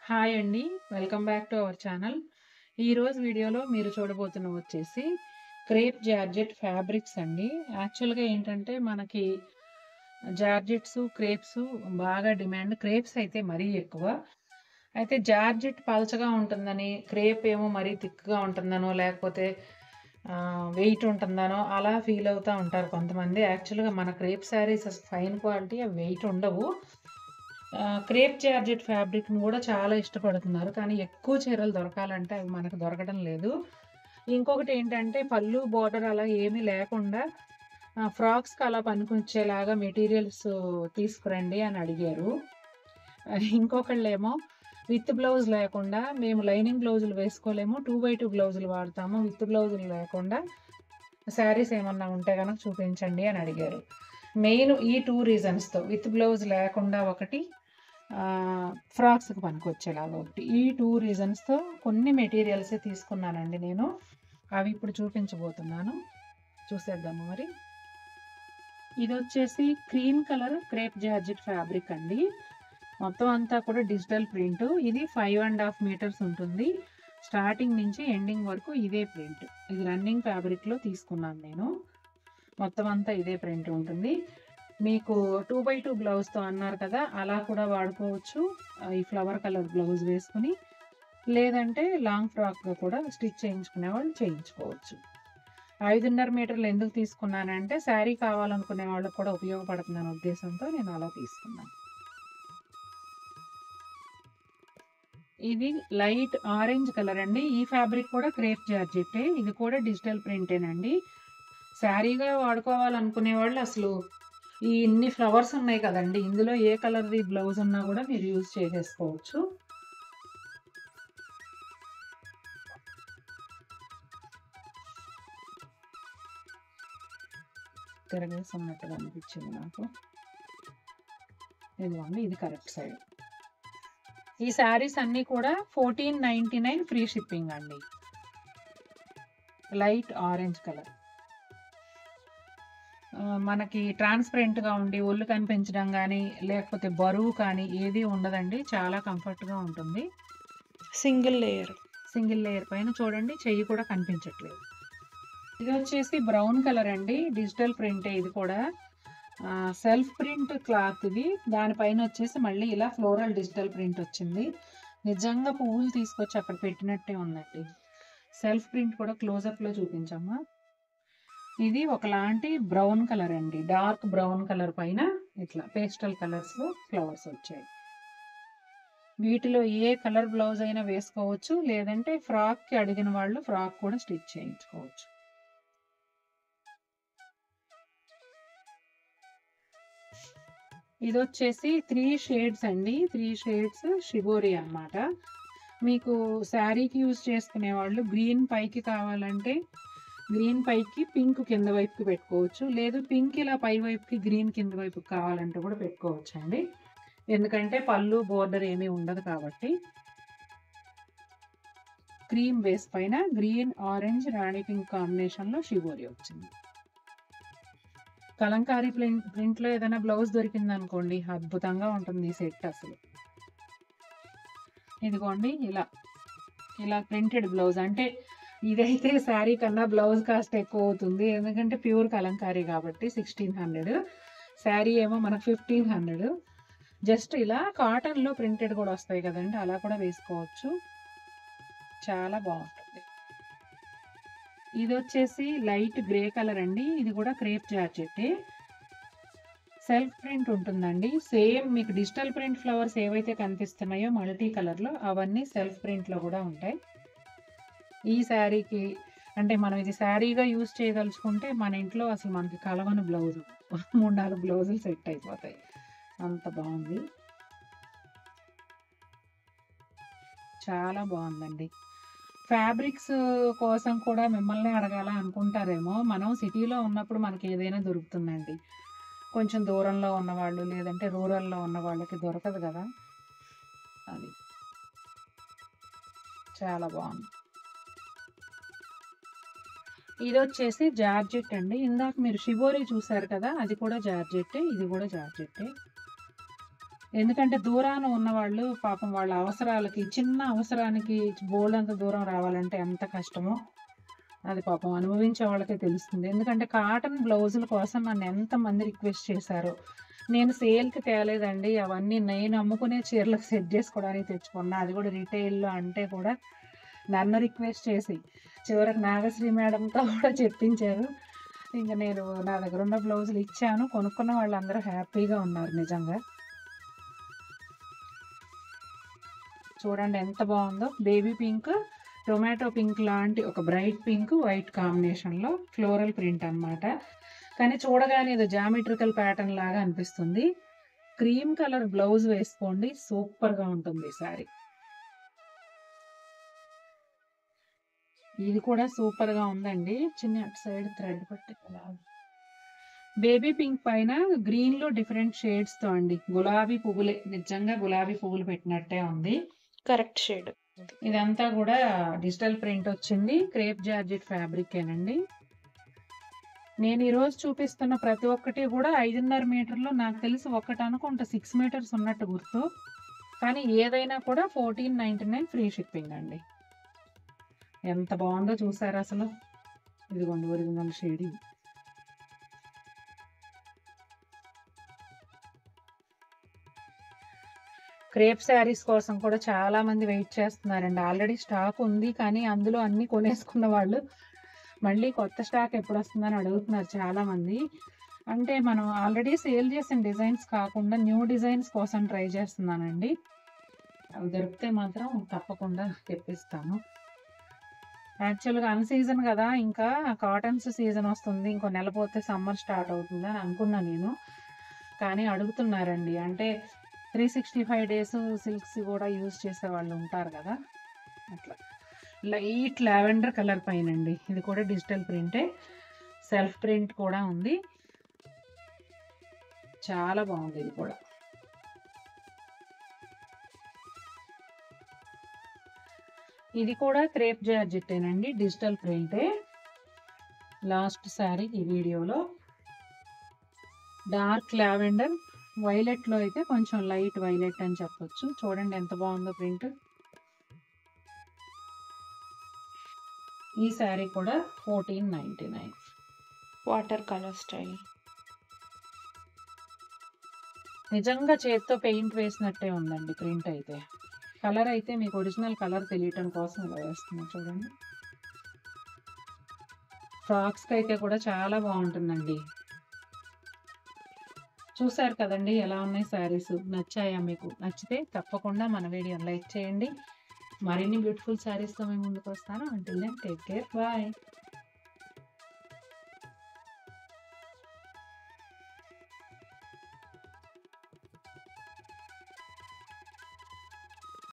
Hi అండి. Welcome back to our channel. ఈరోజు వీడియోలో మీరు చూడబోతున్నవి వచ్చేసి క్రేప్ జార్జెట్ ఫ్యాబ్రిక్స్ అండి. యాక్చువల్‌గా ఏంటంటే మనకి జార్జెట్స్, క్రేప్స్ బాగా డిమాండ్. క్రేప్స్ అయితే మరీ ఎక్కువ. అయితే జార్జెట్ పల్చగా ఉంటుందని, క్రేప్ ఏమో మరీ థిక్‌గా ఉంటుందనో, లేకపోతే వెయిట్ ఉంటుందనో అలా ఫీల్ అవుతా ఉంటారు కొంతమంది. యాక్చువల్‌గా మన క్రేప్ శారీస్ ఫైన్ క్వాలిటీ, అవి వెయిట్ ఉండవు. క్రేప్ జార్జెట్ ఫ్యాబ్రిక్‌ని గూడా చాలా ఇష్టపడుతున్నారు. కానీ ఎక్కువ చీరలు దొరకాలంటే అవి మనకు దొరకడం లేదు. ఇంకొకటేంటంటే పళ్ళు, బోర్డర్ అలా ఏమీ లేకుండా ఫ్రాక్స్‌కి అలా పనికొచ్చేలాగా మెటీరియల్స్ తీసుకురండి అని అడిగారు. ఇంకొకళ్ళేమో విత్ బ్లౌజ్ లేకుండా మేము లైనింగ్ బ్లౌజులు వేసుకోలేము. 2x2 బ్లౌజులు వాడతాము. విత్ బ్లౌజులు లేకుండా శారీస్ ఏమన్నా ఉంటే గనక చూపించండి అని అడిగారు. మెయిన్ ఈ 2 రీజన్స్‌తో విత్ బ్లౌజ్ లేకుండా ఒకటి, ఫ్రాక్స్‌కి పనికొచ్చేలాగా ఒకటి. ఈ 2 రీజన్స్‌తో కొన్ని మెటీరియల్సే తీసుకున్నానండి నేను. అవి ఇప్పుడు చూపించబోతున్నాను. చూసేద్దాము మరి. ఇదొచ్చేసి cream colour crepe georgette fabric అండి. మొత్తం అంతా కూడా డిజిటల్ ప్రింట్. ఇది 5.5 మీటర్స్ ఉంటుంది. స్టార్టింగ్ నుంచి ఎండింగ్ వరకు ఇదే ప్రింట్. ఇది రన్నింగ్ ఫ్యాబ్రిక్‌లో తీసుకున్నాను నేను. మొత్తం అంతా ఇదే ప్రింట్ ఉంటుంది. మీకు 2x2 బ్లౌజ్‌తో అన్నారు కదా! అలా కూడా వాడుకోవచ్చు. ఈ ఫ్లవర్ కలర్ బ్లౌజ్ వేసుకొని, లేదంటే లాంగ్ ఫ్రాక్‌గా కూడా స్టిచ్ చేయించుకునే వాళ్ళు చేయించుకోవచ్చు. 5.5 మీటర్లు ఎందుకు తీసుకున్నానంటే, శారీ కావాలనుకునే వాళ్ళకి కూడా ఉపయోగపడుతుందనే ఉద్దేశంతో నేను అలా తీసుకున్నాను. ఇది లైట్ ఆరెంజ్ కలర్ అండి. ఈ ఫ్యాబ్రిక్ కూడా క్రేప్ జార్జెట్టే. ఇది కూడా డిజిటల్ ప్రింటేనండి. శారీగా వాడుకోవాలనుకునే వాళ్ళు అసలు ఈ ఇన్ని ఫ్లవర్స్ ఉన్నాయి కదండీ! ఇందులో ఏ కలర్‌ది బ్లౌజ్ ఉన్నా కూడా మీరు యూజ్ చేసేసుకోవచ్చు. తిరగేసి ఉన్నట్టుగా అనిపించింది నాకు. ఇదిగోండి, ఇది కరెక్ట్ సైడ్. ఈ శారీస్ అన్నీ కూడా 1499 ఫ్రీ షిప్పింగ్ అండి. Light orange colour. మనకి ట్రాన్స్‌పరెంట్‌గా ఉండి ఒళ్ళు కనిపించడం గానీ, లేకపోతే బరువు కానీ ఏది ఉండదండి. చాలా కంఫర్ట్‌గా ఉంటుంది. Single layer. సింగిల్ లేయర్ పైన చూడండి, చెయ్యి కూడా కనిపించట్లేదు. ఇది వచ్చేసి బ్రౌన్ కలర్ అండి. డిజిటల్ ప్రింటే ఇది కూడా. సెల్ఫ్ ప్రింట్ క్లాత్ ఇది. దానిపైన వచ్చేసి మళ్ళీ ఇలా ఫ్లోరల్ డిజిటల్ ప్రింట్ వచ్చింది. నిజంగా పువ్వులు తీసుకొచ్చి అక్కడ పెట్టినట్టే ఉందండి. సెల్ఫ్ ప్రింట్ కూడా క్లోజప్‌లో చూపించమ్మా. ఇది ఒకలాంటి బ్రౌన్ కలర్ అండి. డార్క్ బ్రౌన్ కలర్ పైన ఇట్లా పేస్టల్ కలర్స్‌లో ఫ్లవర్స్ వచ్చాయి. వీటిలో ఏ కలర్ బ్లౌజ్ అయినా వేసుకోవచ్చు. లేదంటే ఫ్రాక్‌కి అడిగిన వాళ్ళు ఫ్రాక్ కూడా స్టిచ్ చేయించుకోవచ్చు. ఇదొచ్చేసి 3 షేడ్స్ అండి. 3 షేడ్స్ షిబోరి అన్నమాట. మీకు శారీకి యూజ్ చేసుకునే వాళ్ళు గ్రీన్ పైకి కావాలంటే గ్రీన్ పైకి పింక్ కింద వైపుకి పెట్టుకోవచ్చు. లేదు పింక్ ఇలా పై వైపుకి గ్రీన్ కింద వైపుకి కావాలంటే కూడా పెట్టుకోవచ్చండి. ఎందుకంటే పళ్ళు, బోర్డర్ ఏమీ ఉండదు కాబట్టి. క్రీమ్ బేస్ పైన గ్రీన్, ఆరెంజ్, రాణి పింక్ కాంబినేషన్‌లో షిబోరి వచ్చింది. కలంకారీ ప్రింట్‌లో ఏదైనా బ్లౌజ్ దొరికిందనుకోండి, అద్భుతంగా ఉంటుంది ఈ సెట్ అసలు. ఇదిగోండి ఇలా. ఇలా ప్రింటెడ్ బ్లౌజ్. అంటే ఇదైతే శారీ కన్నా బ్లౌజ్ కాస్ట్ ఎక్కువ అవుతుంది. ఎందుకంటే ప్యూర్ కలంకారీ కాబట్టి 1600. శారీ ఏమో మనకు 1500. జస్ట్ ఇలా కాటన్‌లో ప్రింటెడ్ కూడా వస్తాయి కదండీ! అలా కూడా వేసుకోవచ్చు. చాలా బావుంటుంది. ఇదొచ్చేసి లైట్ గ్రే కలర్ అండి. ఇది కూడా క్రేప్ జార్జెట్టే. సెల్ఫ్ ప్రింట్ ఉంటుందండి. సేమ్ మీకు డిజిటల్ ప్రింట్ ఫ్లవర్స్ ఏవైతే కనిపిస్తున్నాయో మల్టీ కలర్‌లో, అవన్నీ సెల్ఫ్ ప్రింట్‌లో కూడా ఉంటాయి. ఈ శారీకి అంటే మనం ఇది శారీగా యూజ్ చేయదలుచుకుంటే మన ఇంట్లో అసలు మనకి కలవని బ్లౌజు 3, 4 బ్లౌజులు సెట్ అయిపోతాయి. అంత బావుంది. చాలా బావుందండి. ఫ్యాబ్రిక్స్ కోసం కూడా మిమ్మల్నే అడగాలా అనుకుంటారేమో. మనం సిటీలో ఉన్నప్పుడు మనకి ఏదైనా దొరుకుతుందండి. కొంచెం దూరంలో ఉన్నవాళ్ళు, లేదంటే రూరల్‌లో ఉన్న వాళ్ళకి దొరకదు గదా! అది. చాలా బావుంది. ఇదొచ్చేసి జార్జెట్ అండి. ఇందాక మీరు షిబోరి చూసారు కదా! అది కూడా జార్జెట్టే. ఇది కూడా జార్జెట్టే. ఎందుకంటే దూరాన ఉన్నవాళ్ళు పాపం వాళ్ళ అవసరాలకి, చిన్న అవసరానికి బోలెడంత దూరం రావాలంటే ఎంత కష్టమో అది పాపం అనుభవించే వాళ్ళకే తెలుస్తుంది. ఎందుకంటే కాటన్ బ్లౌజుల కోసం నన్ను ఎంతమంది రిక్వెస్ట్ చేశారో. నేను సేల్‌కి తేలేదండి. అవన్నీ నేను అమ్ముకునే చీరలకు సెట్ చేసుకోవడానికి తెచ్చుకున్నా. అది కూడా రిటైల్‌లో అంటే కూడా నన్ను రిక్వెస్ట్ చేసి చివరికి నాగశ్రీ మేడంతో కూడా చెప్పించారు. ఇంక నేను నా దగ్గర ఉన్న బ్లౌజులు ఇచ్చాను. కొనుక్కున్న వాళ్ళందరూ హ్యాపీగా ఉన్నారు నిజంగా. చూడండి ఎంత బాగుందో. బేబీ పింక్, టొమాటో పింక్ లాంటి ఒక బ్రైట్ పింక్, వైట్ కాంబినేషన్‌లో ఫ్లోరల్ ప్రింట్ అన్నమాట. కానీ చూడగానే ఇది జామెట్రికల్ ప్యాటర్న్ లాగా అనిపిస్తుంది. క్రీమ్ కలర్ బ్లౌజ్ వేసుకోండి, సూపర్‌గా ఉంటుంది ఈ సారీ. ఇది కూడా సూపర్‌గా ఉందండి. చిన్న అటు సైడ్ థ్రెడ్ పట్టి బేబీ పింక్ పైన గ్రీన్‌లో డిఫరెంట్ షేడ్స్‌తో అండి. గులాబీ పువ్వులే, నిజంగా గులాబీ పువ్వులు పెట్టినట్టే ఉంది. Correct shade. ఇదంతా కూడా డిజిటల్ ప్రింట్ వచ్చింది. క్రేప్ జార్జెట్ ఫ్యాబ్రికేనండి. నేను ఈరోజు చూపిస్తున్న ప్రతి ఒక్కటి కూడా 5.5 మీటర్లు, నాకు తెలిసి ఒకటి అనుకుంటా 6 మీటర్స్ ఉన్నట్టు గుర్తు. కానీ ఏదైనా కూడా 1499 ఫ్రీ షిప్పింగ్ అండి. ఎంత బాగుందో చూసారా అసలు. ఇదిగోండి ఒరిజినల్ షేడింగ్. క్రేప్ శారీస్ కోసం కూడా చాలా మంది వెయిట్ చేస్తున్నారండి. ఆల్రెడీ స్టాక్ ఉంది, కానీ అందులో అన్ని కొనేసుకున్న వాళ్ళు మళ్ళీ కొత్త స్టాక్ ఎప్పుడు వస్తుందని అడుగుతున్నారు చాలా మంది. అంటే మనం ఆల్రెడీ సేల్ చేసిన డిజైన్స్ కాకుండా న్యూ డిజైన్స్ కోసం ట్రై చేస్తున్నానండి. అవి దొరికితే మాత్రం తప్పకుండా తెప్పిస్తాను. యాక్చువల్గా అన్ సీజన్ కదా, ఇంకా కాటన్స్ సీజన్ వస్తుంది, ఇంకో నెల పోతే సమ్మర్ స్టార్ట్ అవుతుంది అని అనుకున్నా నేను. కానీ అడుగుతున్నారండి. అంటే 365 డేస్ సిల్క్స్ కూడా యూజ్ చేసే వాళ్ళు ఉంటారు కదా, అట్లా. లైట్ లావెండర్ కలర్ పైనండి. ఇది కూడా డిజిటల్ ప్రింటే, సెల్ఫ్ ప్రింట్ కూడా ఉంది. చాలా బాగుంది ఇది కూడా. ఇది కూడా క్రేప్ జార్జెట్టేనండి, డిజిటల్ ప్రింటే. లాస్ట్ శారీ ఈ వీడియోలో డార్క్ లావెండర్, వైలెట్లో అయితే కొంచెం లైట్ వైలెట్ అని చెప్పొచ్చు. చూడండి ఎంత బాగుందో ప్రింట్. ఈ శారీ కూడా 1499. Water colour style. నిజంగా చేత్తో పెయింట్ వేసినట్టే ఉందండి ప్రింట్ అయితే. కలర్ అయితే మీకు ఒరిజినల్ కలర్ తెలియటం కోసం ఇలా వేస్తున్నా చూడండి. ఫ్రాక్స్కి అయితే కూడా చాలా బాగుంటుందండి. చూసారు కదండి ఎలా ఉన్నాయి శారీస్. నచ్చాయా మీకు? నచ్చితే తప్పకుండా మన వీడియోని లైక్ చేయండి. మరిన్ని బ్యూటిఫుల్ శారీస్తో మేము ముందుకు వస్తాను. Until then take care, bye.